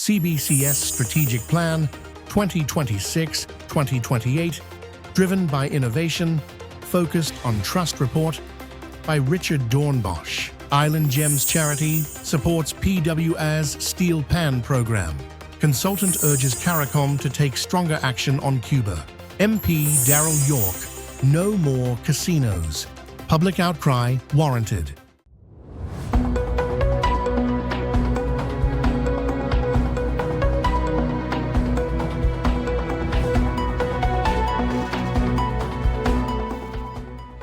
CBCS Strategic Plan 2026-2028, driven by innovation, focused on trust report by Richard Dornbosch. Island Gems Charity supports PWA's Steel Pan program. Consultant urges CARICOM to take stronger action on Cuba. MP Darrell York, no more casinos. Public outcry warranted.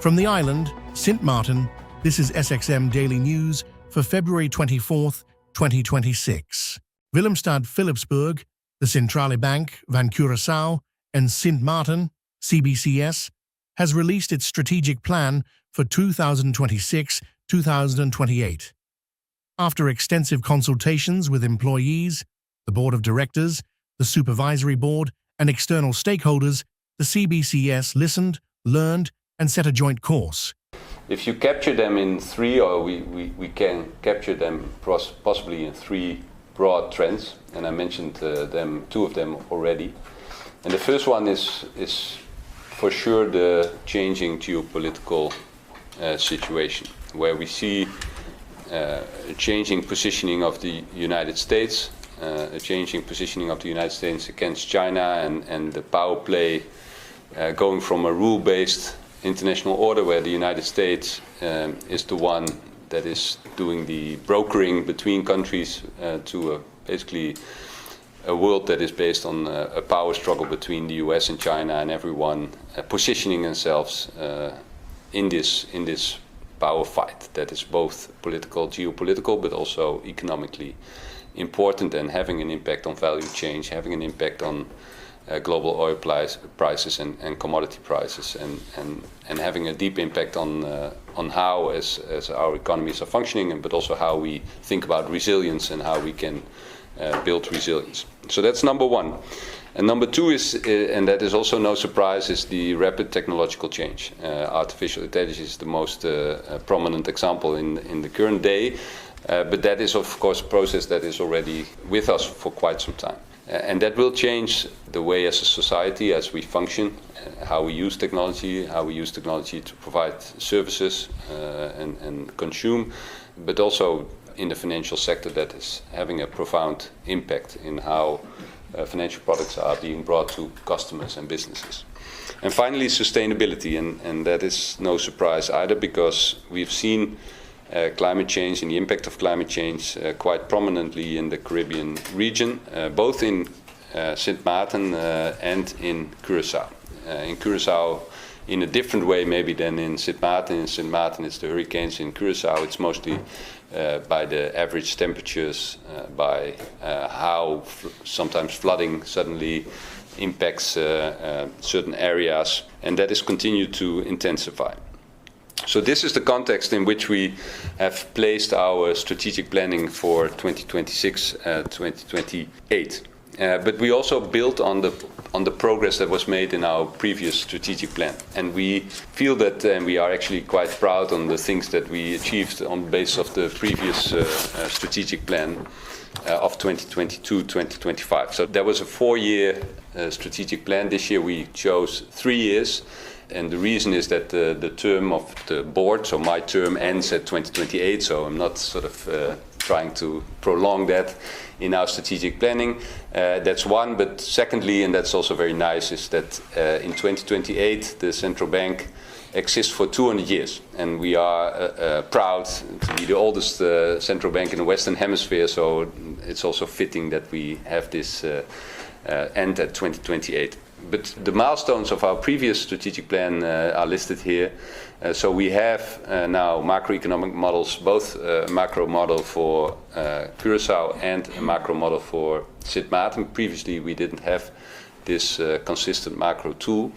From the island, Sint Maarten, this is SXM Daily News for February 24th, 2026. Willemstad Philipsburg, the Centrale Bank van Curaçao, and Sint Maarten, CBCS, has released its strategic plan for 2026-2028. After extensive consultations with employees, the Board of Directors, the Supervisory Board, and external stakeholders, the CBCS listened, learned, and set a joint course. If you capture them in three, or we can capture them possibly in three broad trends, and I mentioned two of them already. And the first one is for sure the changing geopolitical situation, where we see a changing positioning of the United States, a changing positioning of the United States against China, and the power play going from a rule-based international order where the United States is the one that is doing the brokering between countries to basically a world that is based on a power struggle between the US and China, and everyone positioning themselves in this power fight that is both political, geopolitical, but also economically important and having an impact on value change, having an impact on global oil prices and commodity prices, and having a deep impact on how as our economies are functioning, but also how we think about resilience and how we can build resilience. So that's number one. And number two is, and that is also no surprise, is the rapid technological change. Artificial intelligence is the most prominent example in the current day, but that is of course a process that is already with us for quite some time. And that will change the way as a society, as we function, how we use technology to provide services and consume, but also in the financial sector that is having a profound impact in how financial products are being brought to customers and businesses. And finally, sustainability, and that is no surprise either, because we've seen climate change and the impact of climate change quite prominently in the Caribbean region, both in Sint Maarten and in Curaçao. In Curaçao, in a different way maybe than in Sint Maarten. In Sint Maarten it's the hurricanes. In Curaçao it's mostly by the average temperatures, by how sometimes flooding suddenly impacts certain areas, and that is continued to intensify. So this is the context in which we have placed our strategic planning for 2026-2028. But we also built on the progress that was made in our previous strategic plan, and we feel that, and we are actually quite proud on the things that we achieved on the basis of the previous strategic plan of 2022-2025. So there was a 4-year strategic plan. This year we chose 3 years. And the reason is that the term of the board, so my term, ends at 2028, so I'm not sort of trying to prolong that in our strategic planning. That's one, but secondly, and that's also very nice, is that in 2028 the central bank exists for 200 years, and we are proud to be the oldest central bank in the Western Hemisphere, so it's also fitting that we have this end at 2028. But the milestones of our previous strategic plan are listed here. So we have now macroeconomic models, both a macro model for Curaçao and a macro model for Sint Maarten. Previously we didn't have this consistent macro tool.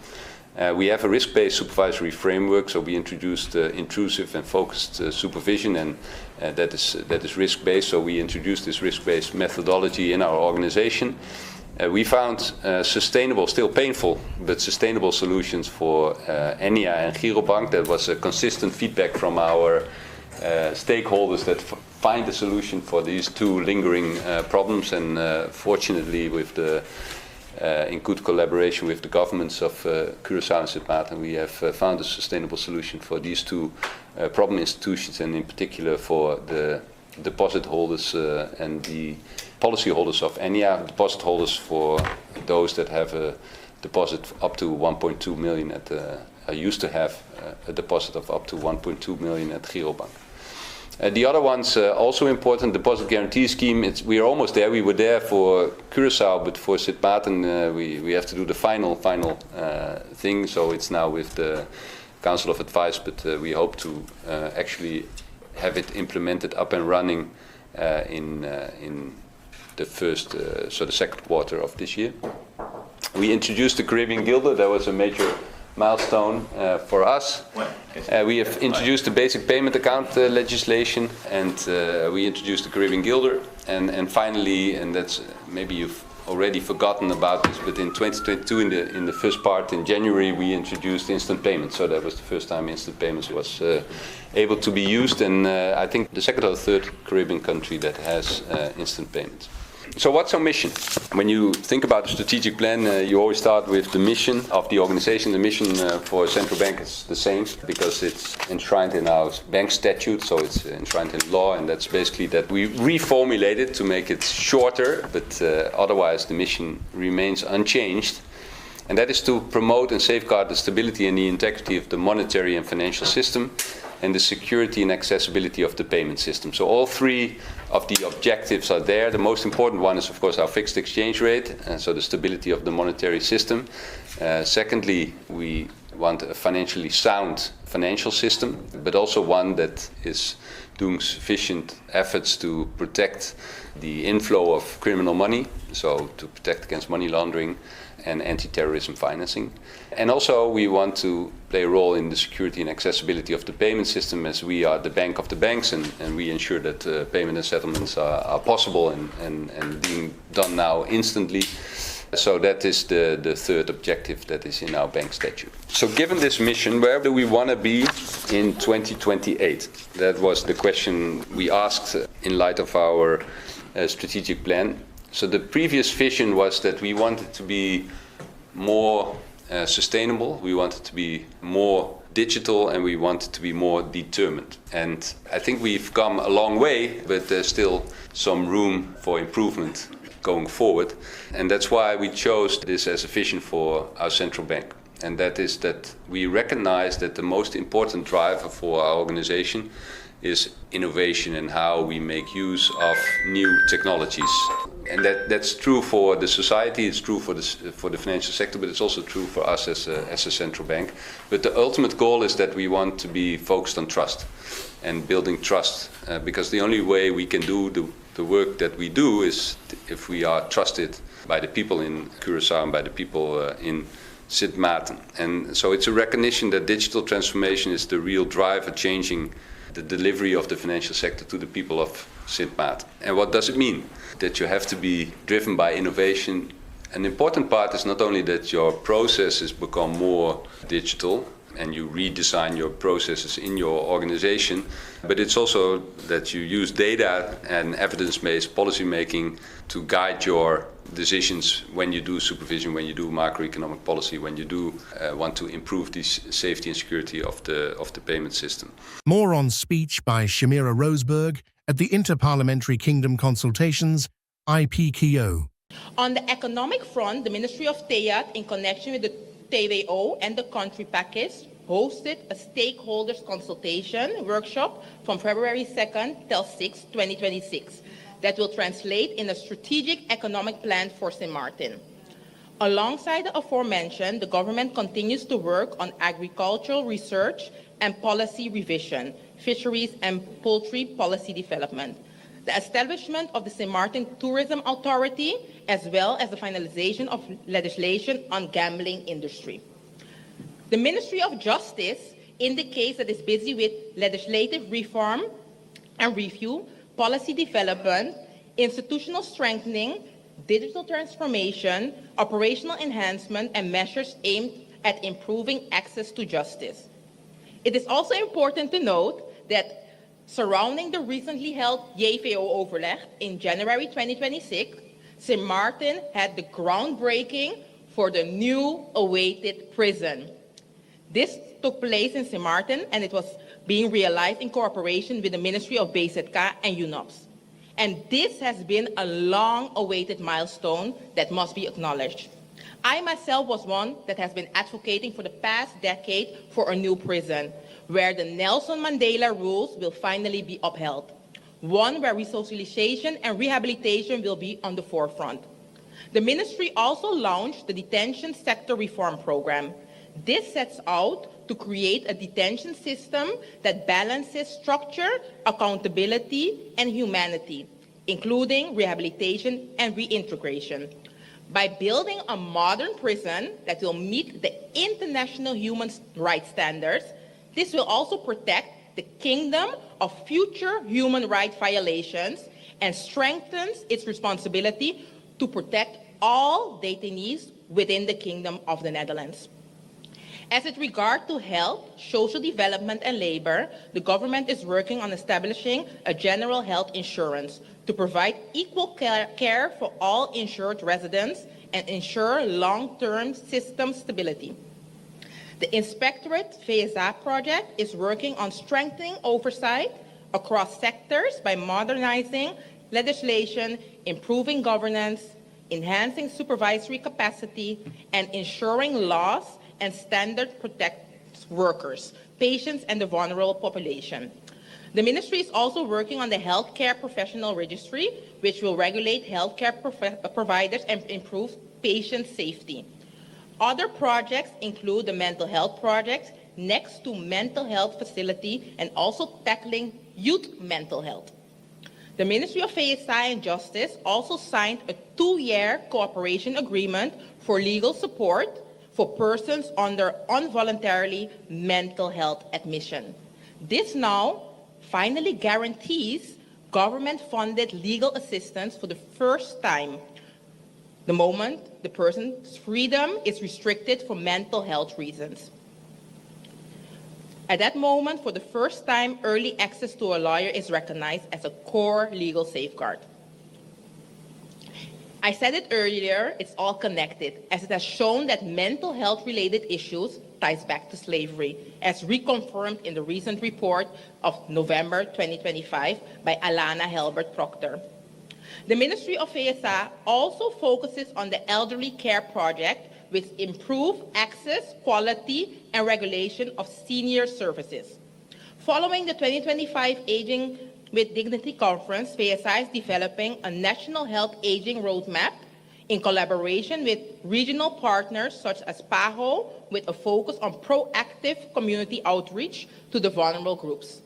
We have a risk-based supervisory framework, so we introduced intrusive and focused supervision, and that is risk-based, so we introduced this risk-based methodology in our organization. We found sustainable, still painful, but sustainable solutions for ENIA and Girobank. That was a consistent feedback from our stakeholders that find a solution for these two lingering problems, and fortunately in good collaboration with the governments of Curaçao and Sint Maarten, we have found a sustainable solution for these two problem institutions, and in particular for the deposit holders and the policy holders of ENIA, deposit holders for those that have a deposit up to 1.2 million used to have a deposit of up to 1.2 million at Girobank. The other one's also important, deposit guarantee scheme. We are almost there. We were there for Curaçao, but for Sint Maarten we have to do the final thing. So it's now with the Council of Advice, but we hope to actually have it implemented up and running in the the second quarter of this year. We introduced the Caribbean Guilder. That was a major milestone for us. We have introduced the basic payment account legislation, and we introduced the Caribbean Guilder, and finally, and that's maybe you've already forgotten about this, but in 2022, in the first part in January, we introduced instant payments. So that was the first time instant payments was able to be used, and I think the second or third Caribbean country that has instant payments. So what's our mission? When you think about the strategic plan, you always start with the mission of the organization. The mission for a central bank is the same because it's enshrined in our bank statute, so it's enshrined in law, and that's basically that we reformulate it to make it shorter, but otherwise the mission remains unchanged. And that is to promote and safeguard the stability and the integrity of the monetary and financial system, and the security and accessibility of the payment system. So all three of the objectives are there. The most important one is, of course, our fixed exchange rate, so the stability of the monetary system. Secondly, we want a financially sound financial system, but also one that is doing sufficient efforts to protect the inflow of criminal money, so to protect against money laundering and anti-terrorism financing. And also we want to play a role in the security and accessibility of the payment system, as we are the bank of the banks, and we ensure that payment and settlements are possible and being done now instantly. So that is the third objective that is in our bank statute. So given this mission, where do we want to be in 2028? That was the question we asked in light of our strategic plan. So the previous vision was that we wanted to be more sustainable, we wanted to be more digital, and we wanted to be more determined. And I think we've come a long way, but there's still some room for improvement going forward. And that's why we chose this as a vision for our central bank. And that is that we recognize that the most important driver for our organization is innovation and how we make use of new technologies. And that's true for the society, it's true for the financial sector, but it's also true for us as a central bank. But the ultimate goal is that we want to be focused on trust and building trust, because the only way we can do the work that we do is if we are trusted by the people in Curaçao and by the people in Sint Maarten. And so it's a recognition that digital transformation is the real driver changing the delivery of the financial sector to the people of Sint Maarten. And what does it mean? That you have to be driven by innovation. An important part is not only that your processes become more digital and you redesign your processes in your organization, but it's also that you use data and evidence-based policy making to guide your decisions when you do supervision, when you do macroeconomic policy, when you do want to improve the safety and security of the payment system. More on speech by Shamira Roseberg at the Interparliamentary Kingdom Consultations, IPKO. On the economic front, the Ministry of TEAT, in connection with the TWO and the country package, hosted a stakeholders consultation workshop from February 2nd till 6th, 2026, that will translate in a strategic economic plan for Sint Maarten. Alongside the aforementioned, the government continues to work on agricultural research and policy revision, fisheries and poultry policy development, the establishment of the Sint Maarten Tourism Authority, as well as the finalization of legislation on gambling industry. The Ministry of Justice indicates that it's busy with legislative reform and review, policy development, institutional strengthening, digital transformation, operational enhancement, and measures aimed at improving access to justice. It is also important to note that Surrounding the recently held JVO overleg in January 2026, St. Martin had the groundbreaking for the new awaited prison. This took place in St. Martin, and it was being realized in cooperation with the Ministry of BZK and UNOPS. And this has been a long-awaited milestone that must be acknowledged. I myself was one that has been advocating for the past decade for a new prison, where the Nelson Mandela rules will finally be upheld. One where resocialization and rehabilitation will be on the forefront. The ministry also launched the Detention Sector Reform Program. This sets out to create a detention system that balances structure, accountability, and humanity, including rehabilitation and reintegration. By building a modern prison that will meet the international human rights standards, this will also protect the kingdom of future human rights violations and strengthens its responsibility to protect all detainees within the Kingdom of the Netherlands. As it regards to health, social development, and labor, the government is working on establishing a general health insurance to provide equal care for all insured residents and ensure long-term system stability. The Inspectorate VSA project is working on strengthening oversight across sectors by modernizing legislation, improving governance, enhancing supervisory capacity, and ensuring laws and standards protect workers, patients, and the vulnerable population. The ministry is also working on the Healthcare Professional Registry, which will regulate healthcare providers and improve patient safety. Other projects include the mental health project next to mental health facility and also tackling youth mental health. The Ministry of ASI and Justice also signed a 2-year cooperation agreement for legal support for persons under involuntarily mental health admission. This now finally guarantees government-funded legal assistance for the first time, the moment the person's freedom is restricted for mental health reasons. At that moment, for the first time, early access to a lawyer is recognized as a core legal safeguard. I said it earlier, it's all connected, as it has shown that mental health-related issues ties back to slavery, as reconfirmed in the recent report of November 2025 by Alana Helbert Proctor. The Ministry of ASA also focuses on the Elderly Care Project, which improves access, quality, and regulation of senior services. Following the 2025 Aging with Dignity Conference, VSI is developing a national health aging roadmap in collaboration with regional partners such as PAHO, with a focus on proactive community outreach to the vulnerable groups.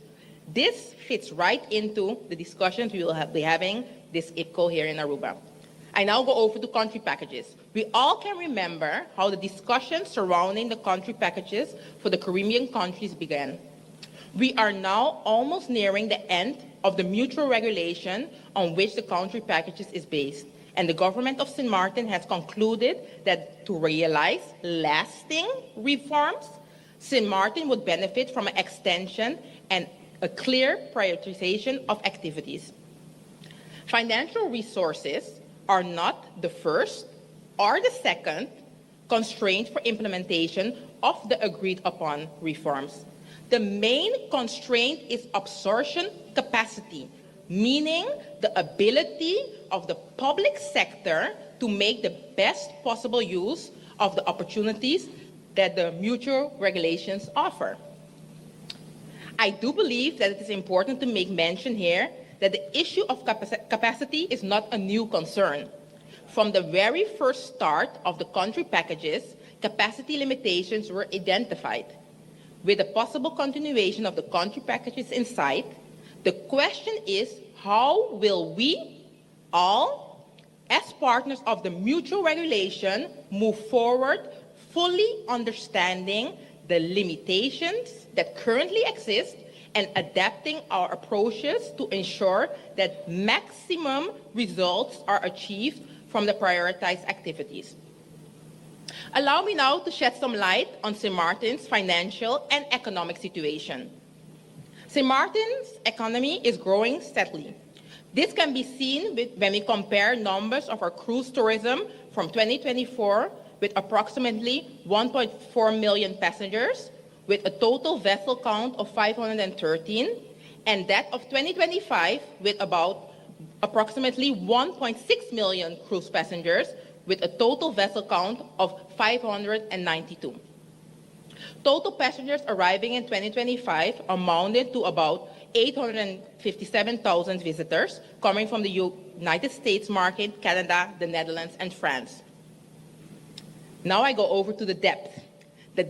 This fits right into the discussions we will be having this IPCO here in Aruba. I now go over to country packages. We all can remember how the discussions surrounding the country packages for the Caribbean countries began. We are now almost nearing the end of the mutual regulation on which the country packages is based, and the government of St. Martin has concluded that to realize lasting reforms, St. Martin would benefit from an extension and a clear prioritization of activities. Financial resources are not the first or the second constraint for implementation of the agreed upon reforms. The main constraint is absorption capacity, meaning the ability of the public sector to make the best possible use of the opportunities that the mutual regulations offer. I do believe that it is important to make mention here that the issue of capacity is not a new concern. From the very first start of the country packages, capacity limitations were identified. With the possible continuation of the country packages in sight, the question is, how will we all, as partners of the mutual regulation, move forward fully understanding the limitations that currently exist and adapting our approaches to ensure that maximum results are achieved from the prioritized activities. Allow me now to shed some light on St. Martin's financial and economic situation. St. Martin's economy is growing steadily. This can be seen when we compare numbers of our cruise tourism from 2024 with approximately 1.4 million passengers, with a total vessel count of 513, and that of 2025 with approximately 1.6 million cruise passengers, with a total vessel count of 592. Total passengers arriving in 2025 amounted to about 857,000 visitors coming from the United States market, Canada, the Netherlands, and France. Now I go over to the depth. The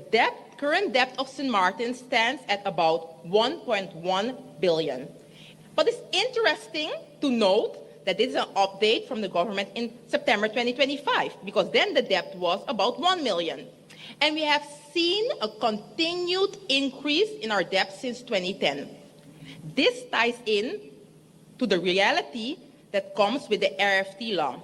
current debt of St. Martin stands at about 1.1 billion. But it's interesting to note that this is an update from the government in September 2025, because then the debt was about 1 million. And we have seen a continued increase in our debt since 2010. This ties in to the reality that comes with the RFT law.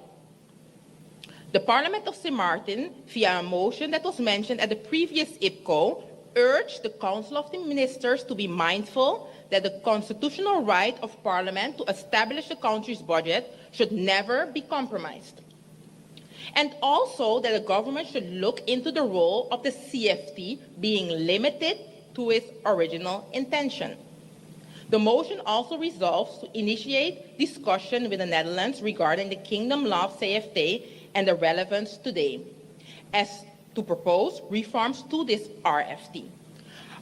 The Parliament of St. Martin, via a motion that was mentioned at the previous IPCO, urged the Council of the Ministers to be mindful that the constitutional right of Parliament to establish the country's budget should never be compromised. And also that the government should look into the role of the CFT being limited to its original intention. The motion also resolves to initiate discussion with the Netherlands regarding the Kingdom law of CFT and the relevance today, as to propose reforms to this RFT.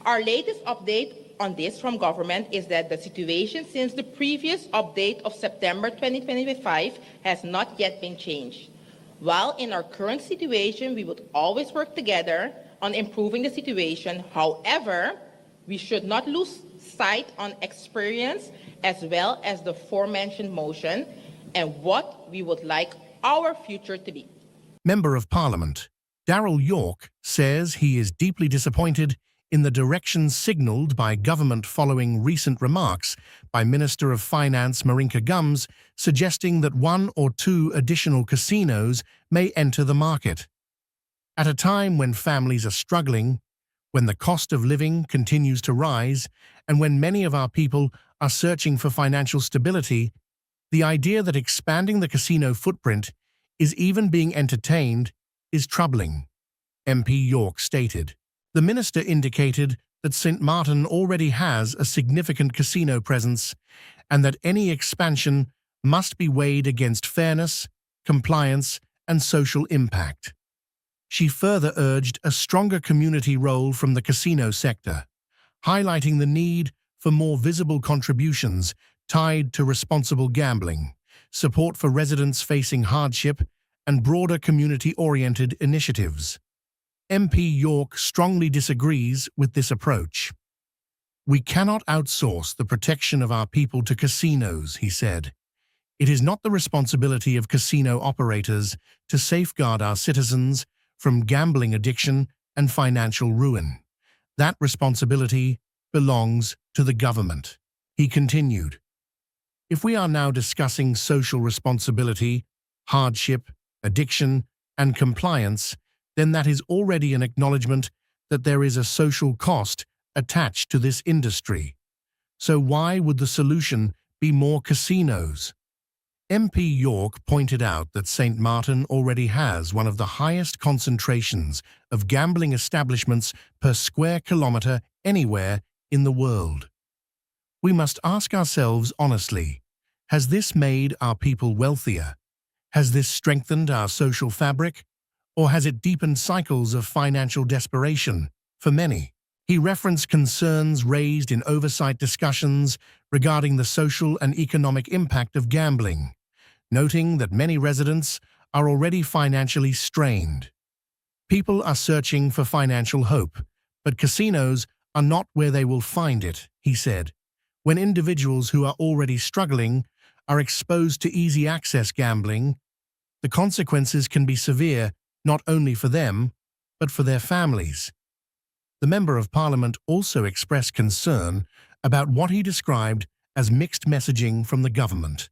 Our latest update on this from government is that the situation since the previous update of September 2025 has not yet been changed. While in our current situation, we would always work together on improving the situation, however, we should not lose sight on experience as well as the aforementioned motion and what we would like our future to be. Member of Parliament Darrell York says he is deeply disappointed in the direction signalled by government following recent remarks by Minister of Finance Marinka Gums suggesting that 1 or 2 additional casinos may enter the market. At a time when families are struggling, when the cost of living continues to rise, and when many of our people are searching for financial stability, the idea that expanding the casino footprint is even being entertained is troubling, MP York stated. The minister indicated that St. Martin already has a significant casino presence and that any expansion must be weighed against fairness, compliance, and social impact. She further urged a stronger community role from the casino sector, highlighting the need for more visible contributions tied to responsible gambling, support for residents facing hardship, and broader community-oriented initiatives. MP York strongly disagrees with this approach. "We cannot outsource the protection of our people to casinos," he said. "It is not the responsibility of casino operators to safeguard our citizens from gambling addiction and financial ruin. That responsibility belongs to the government." He continued, "If we are now discussing social responsibility, hardship, addiction, and compliance, then that is already an acknowledgement that there is a social cost attached to this industry. So why would the solution be more casinos?" MP York pointed out that St. Martin already has one of the highest concentrations of gambling establishments per square kilometre anywhere in the world. We must ask ourselves honestly, has this made our people wealthier? Has this strengthened our social fabric? Or has it deepened cycles of financial desperation for many? He referenced concerns raised in oversight discussions regarding the social and economic impact of gambling, noting that many residents are already financially strained. People are searching for financial hope, but casinos are not where they will find it, he said. When individuals who are already struggling are exposed to easy access gambling, the consequences can be severe not only for them, but for their families. The Member of Parliament also expressed concern about what he described as mixed messaging from the government.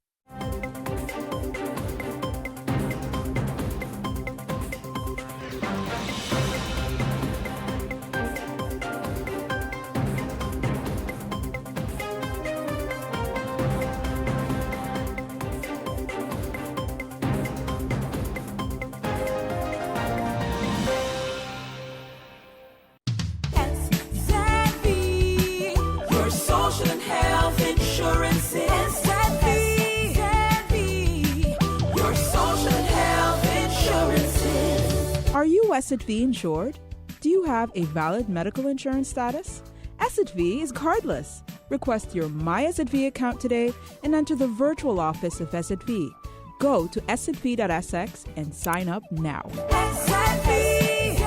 Are you SXV insured? Do you have a valid medical insurance status? SXV is cardless. Request your My SXV account today and enter the virtual office of SXV. Go to sxv.sx and sign up now. SXV,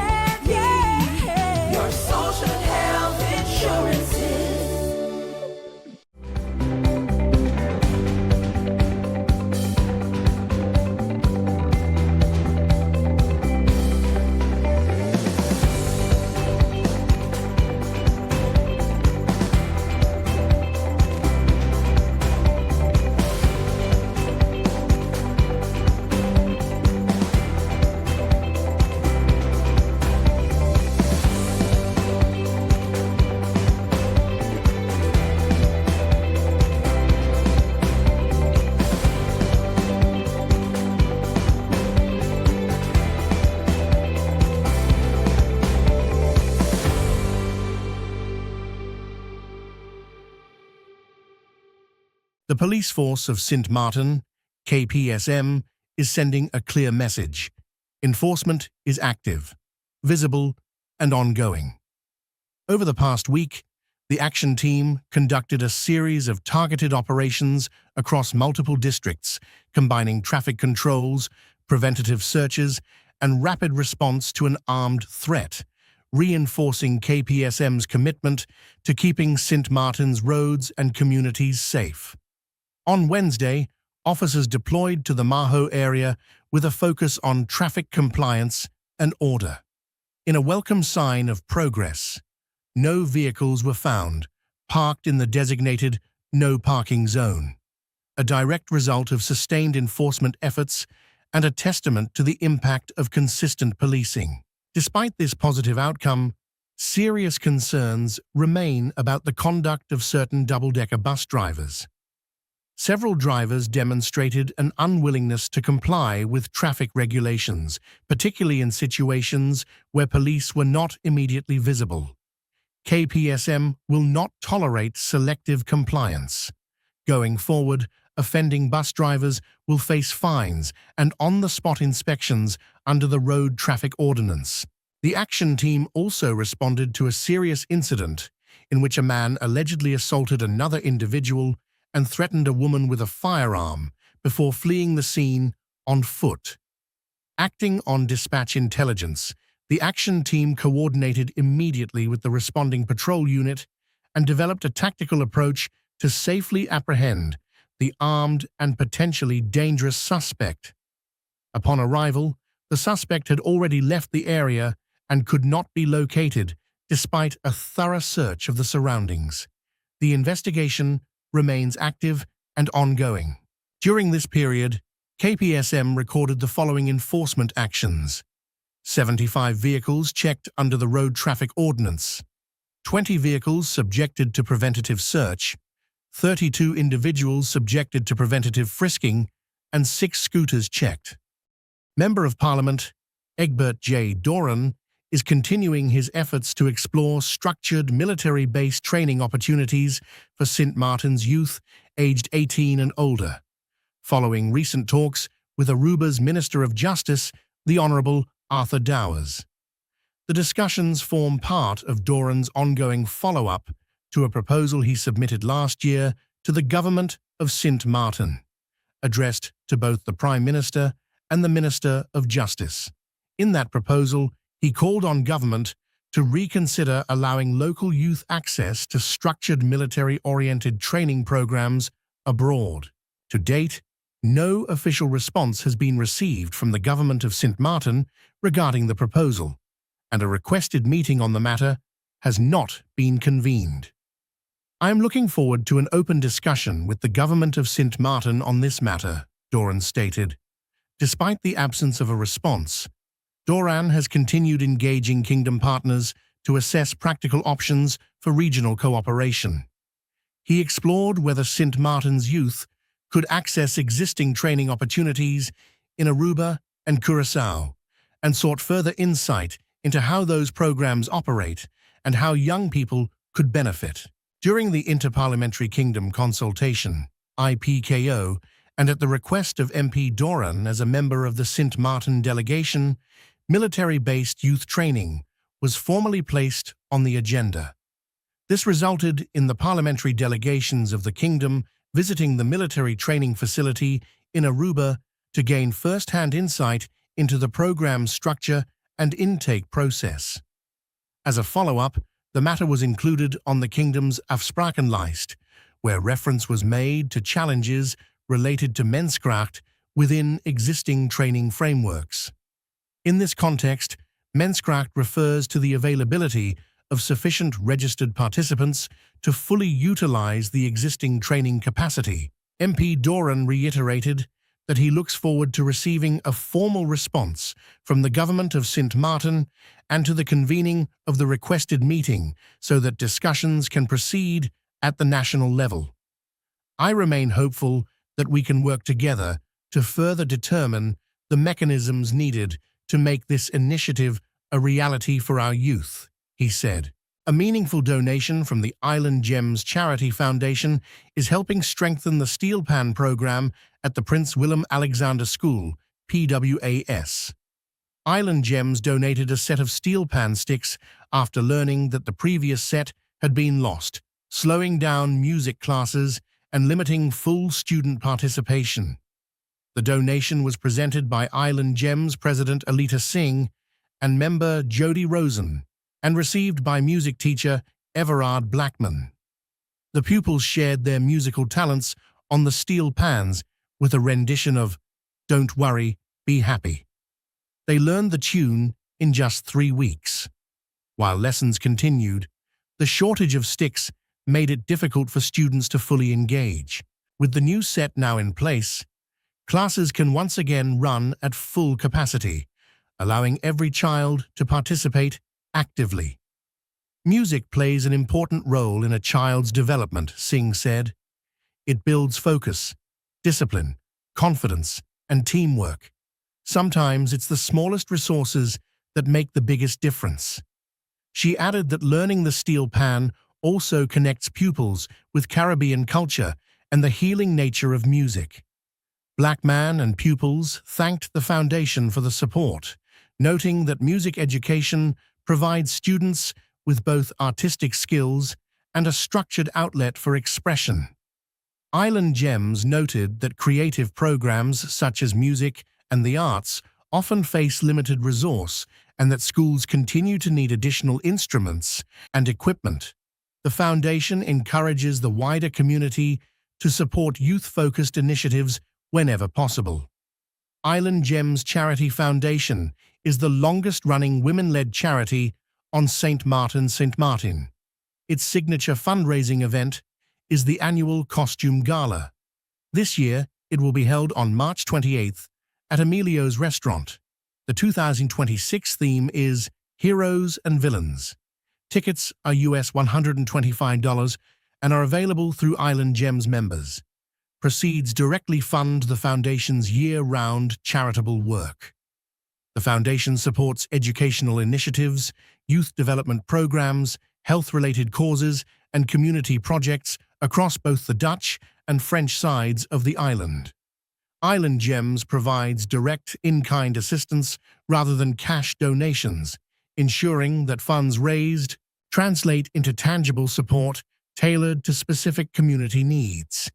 yeah. Your social and health insurances. The police force of Sint Maarten, KPSM, is sending a clear message. Enforcement is active, visible, and ongoing. Over the past week, the action team conducted a series of targeted operations across multiple districts, combining traffic controls, preventative searches, and rapid response to an armed threat, reinforcing KPSM's commitment to keeping Sint Maarten's roads and communities safe. On Wednesday, officers deployed to the Maho area with a focus on traffic compliance and order. In a welcome sign of progress, no vehicles were found parked in the designated no parking zone, a direct result of sustained enforcement efforts and a testament to the impact of consistent policing. Despite this positive outcome, serious concerns remain about the conduct of certain double-decker bus drivers. Several drivers demonstrated an unwillingness to comply with traffic regulations, particularly in situations where police were not immediately visible. KPSM will not tolerate selective compliance. Going forward, offending bus drivers will face fines and on-the-spot inspections under the Road Traffic Ordinance. The action team also responded to a serious incident in which a man allegedly assaulted another individual and threatened a woman with a firearm before fleeing the scene on foot. Acting on dispatch intelligence, the action team coordinated immediately with the responding patrol unit and developed a tactical approach to safely apprehend the armed and potentially dangerous suspect. Upon arrival, the suspect had already left the area and could not be located despite a thorough search of the surroundings. The investigation remains active and ongoing. During this period, KPSM recorded the following enforcement actions: 75 vehicles checked under the Road Traffic Ordinance, 20 vehicles subjected to preventative search, 32 individuals subjected to preventative frisking, and 6 scooters checked. Member of Parliament Egbert J. Doran is continuing his efforts to explore structured military-based training opportunities for Sint Maarten's youth aged 18 and older, following recent talks with Aruba's Minister of Justice, the Honourable Arthur Dowers. The discussions form part of Doran's ongoing follow-up to a proposal he submitted last year to the government of Sint Maarten, addressed to both the Prime Minister and the Minister of Justice. In that proposal, he called on government to reconsider allowing local youth access to structured military-oriented training programs abroad. To date, no official response has been received from the government of Sint Maarten regarding the proposal, and a requested meeting on the matter has not been convened. I am looking forward to an open discussion with the government of Sint Maarten on this matter, Doran stated. Despite the absence of a response, Doran has continued engaging Kingdom partners to assess practical options for regional cooperation. He explored whether Sint Maarten's youth could access existing training opportunities in Aruba and Curaçao, and sought further insight into how those programs operate and how young people could benefit. During the Interparliamentary Kingdom Consultation, IPKO, and at the request of MP Doran as a member of the Sint Maarten delegation, military-based youth training was formally placed on the agenda. This resulted in the parliamentary delegations of the kingdom visiting the military training facility in Aruba to gain first-hand insight into the program's structure and intake process. As a follow-up, the matter was included on the kingdom's Afsprakenlijst, where reference was made to challenges related to menskracht within existing training frameworks. In this context, menskracht refers to the availability of sufficient registered participants to fully utilize the existing training capacity. MP Doran reiterated that he looks forward to receiving a formal response from the government of Sint Maarten and to the convening of the requested meeting so that discussions can proceed at the national level. I remain hopeful that we can work together to further determine the mechanisms needed to make this initiative a reality for our youth, he said. A meaningful donation from the Island Gems Charity Foundation is helping strengthen the steel pan program at the Prince Willem-Alexander School, PWAS. Island Gems donated a set of steel pan sticks after learning that the previous set had been lost, slowing down music classes and limiting full student participation. The donation was presented by Island Gems President Alita Singh and member Jody Rosen, and received by music teacher Everard Blackman. The pupils shared their musical talents on the steel pans with a rendition of "Don't Worry, Be Happy." They learned the tune in just 3 weeks. While lessons continued, the shortage of sticks made it difficult for students to fully engage. With the new set now in place, classes can once again run at full capacity, allowing every child to participate actively. Music plays an important role in a child's development, Singh said. It builds focus, discipline, confidence, and teamwork. Sometimes it's the smallest resources that make the biggest difference. She added that learning the steel pan also connects pupils with Caribbean culture and the healing nature of music. Blackman and pupils thanked the foundation for the support, noting that music education provides students with both artistic skills and a structured outlet for expression. Island Gems noted that creative programs such as music and the arts often face limited resource and that schools continue to need additional instruments and equipment. The foundation encourages the wider community to support youth-focused initiatives whenever possible. Island Gems Charity Foundation is the longest-running women-led charity on St. Martin. Its signature fundraising event is the annual Costume Gala. This year, it will be held on March 28th at Emilio's Restaurant. The 2026 theme is Heroes and Villains. Tickets are US $125 and are available through Island Gems members. Proceeds directly fund the foundation's year-round charitable work. The foundation supports educational initiatives, youth development programs, health-related causes, and community projects across both the Dutch and French sides of the island. Island Gems provides direct in-kind assistance rather than cash donations, ensuring that funds raised translate into tangible support tailored to specific community needs.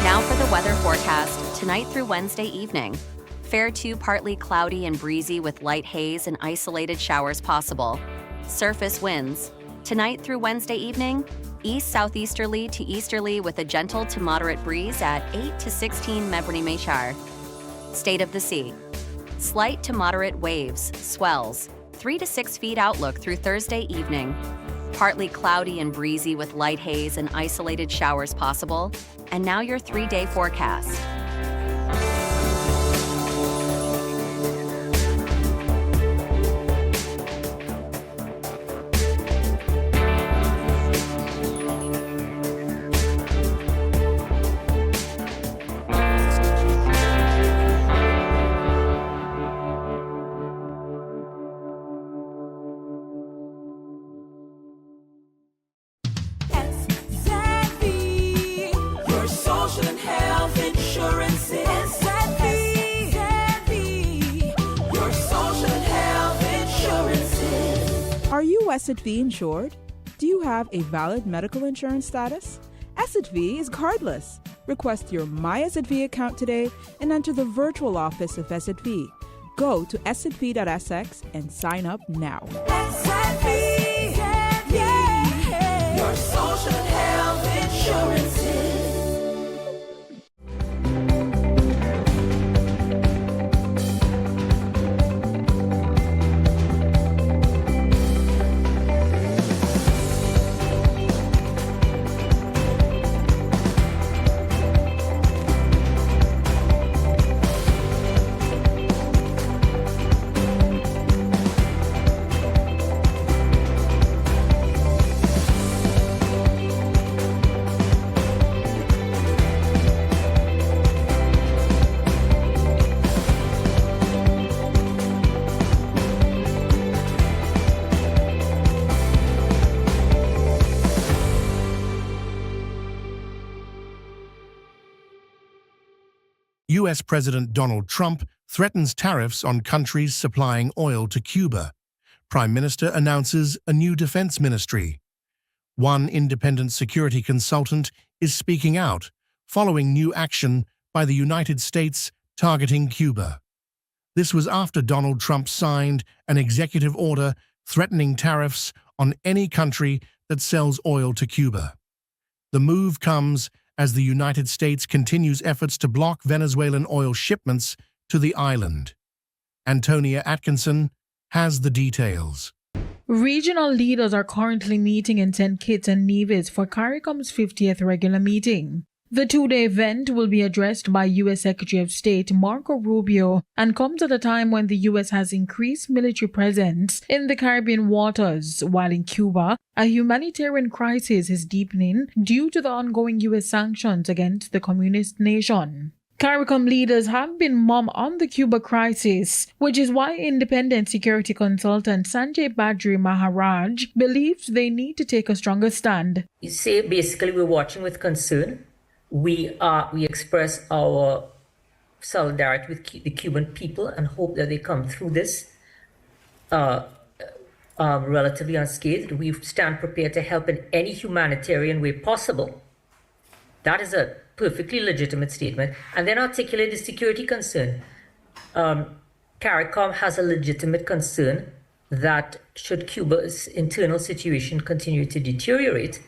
Now for the weather forecast, tonight through Wednesday evening. Fair to partly cloudy and breezy with light haze and isolated showers possible. Surface winds. Tonight through Wednesday evening, east-southeasterly to easterly with a gentle to moderate breeze at 8 to 16 mètres. State of the sea. Slight to moderate waves, swells, 3 to 6 feet outlook through Thursday evening. Partly cloudy and breezy with light haze and isolated showers possible. And now your 3-day forecast. Are you SXM insured? Do you have a valid medical insurance status? SXM is cardless. Request your My SXM account today and enter the virtual office of SXM. Go to sxv.sx and sign up now. SXM, yeah. Your social health insurances. U.S. President Donald Trump threatens tariffs on countries supplying oil to Cuba. Prime Minister announces a new defense ministry. One independent security consultant is speaking out, following new action by the United States targeting Cuba. This was after Donald Trump signed an executive order threatening tariffs on any country that sells oil to Cuba. The move comes as the United States continues efforts to block Venezuelan oil shipments to the island. Antonia Atkinson has the details. Regional leaders are currently meeting in St. Kitts and Nevis for CARICOM's 50th regular meeting. The two-day event will be addressed by U.S. Secretary of State Marco Rubio and comes at a time when the U.S. has increased military presence in the Caribbean waters, while in Cuba, a humanitarian crisis is deepening due to the ongoing U.S. sanctions against the communist nation. CARICOM leaders have been mum on the Cuba crisis, which is why independent security consultant Sanjay Badri Maharaj believes they need to take a stronger stand. You say basically we're watching with concern. We express our solidarity with the Cuban people and hope that they come through this relatively unscathed. We stand prepared to help in any humanitarian way possible. That is a perfectly legitimate statement. And then articulate the security concern. CARICOM has a legitimate concern that should Cuba's internal situation continue to deteriorate,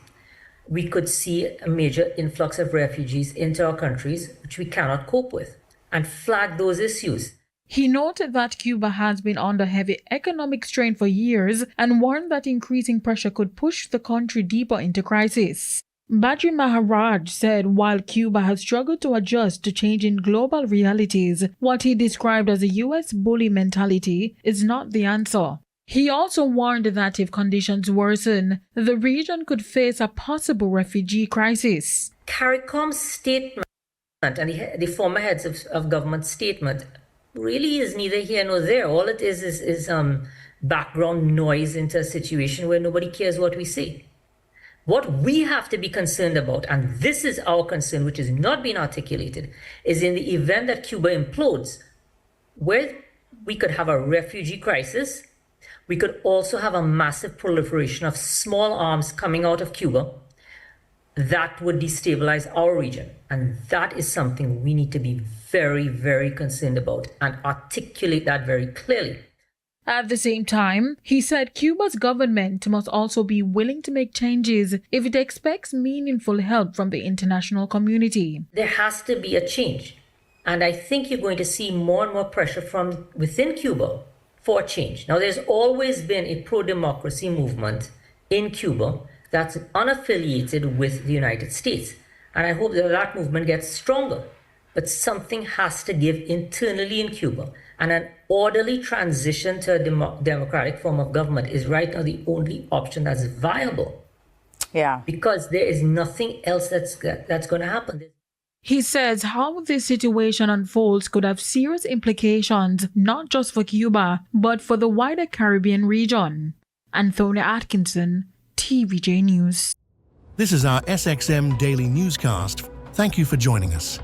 we could see a major influx of refugees into our countries, which we cannot cope with, and flag those issues. He noted that Cuba has been under heavy economic strain for years and warned that increasing pressure could push the country deeper into crisis. Badri Maharaj said while Cuba has struggled to adjust to changing global realities, what he described as a U.S. bully mentality is not the answer. He also warned that if conditions worsen, the region could face a possible refugee crisis. CARICOM's statement and the former heads of government statement really is neither here nor there. All it is background noise into a situation where nobody cares what we say. What we have to be concerned about, and this is our concern, which is not being articulated, is in the event that Cuba implodes, where we could have a refugee crisis. We could also have a massive proliferation of small arms coming out of Cuba that would destabilize our region. And that is something we need to be very, very concerned about and articulate that very clearly. At the same time, he said Cuba's government must also be willing to make changes if it expects meaningful help from the international community. There has to be a change. And I think you're going to see more and more pressure from within Cuba for change. Now, there's always been a pro-democracy movement in Cuba that's unaffiliated with the United States. And I hope that that movement gets stronger. But something has to give internally in Cuba. And an orderly transition to a democratic form of government is right now the only option that's viable. Yeah. Because there is nothing else that's going to happen. He says how this situation unfolds could have serious implications not just for Cuba, but for the wider Caribbean region. Antonia Atkinson, TVJ News. This is our SXM Daily Newscast. Thank you for joining us.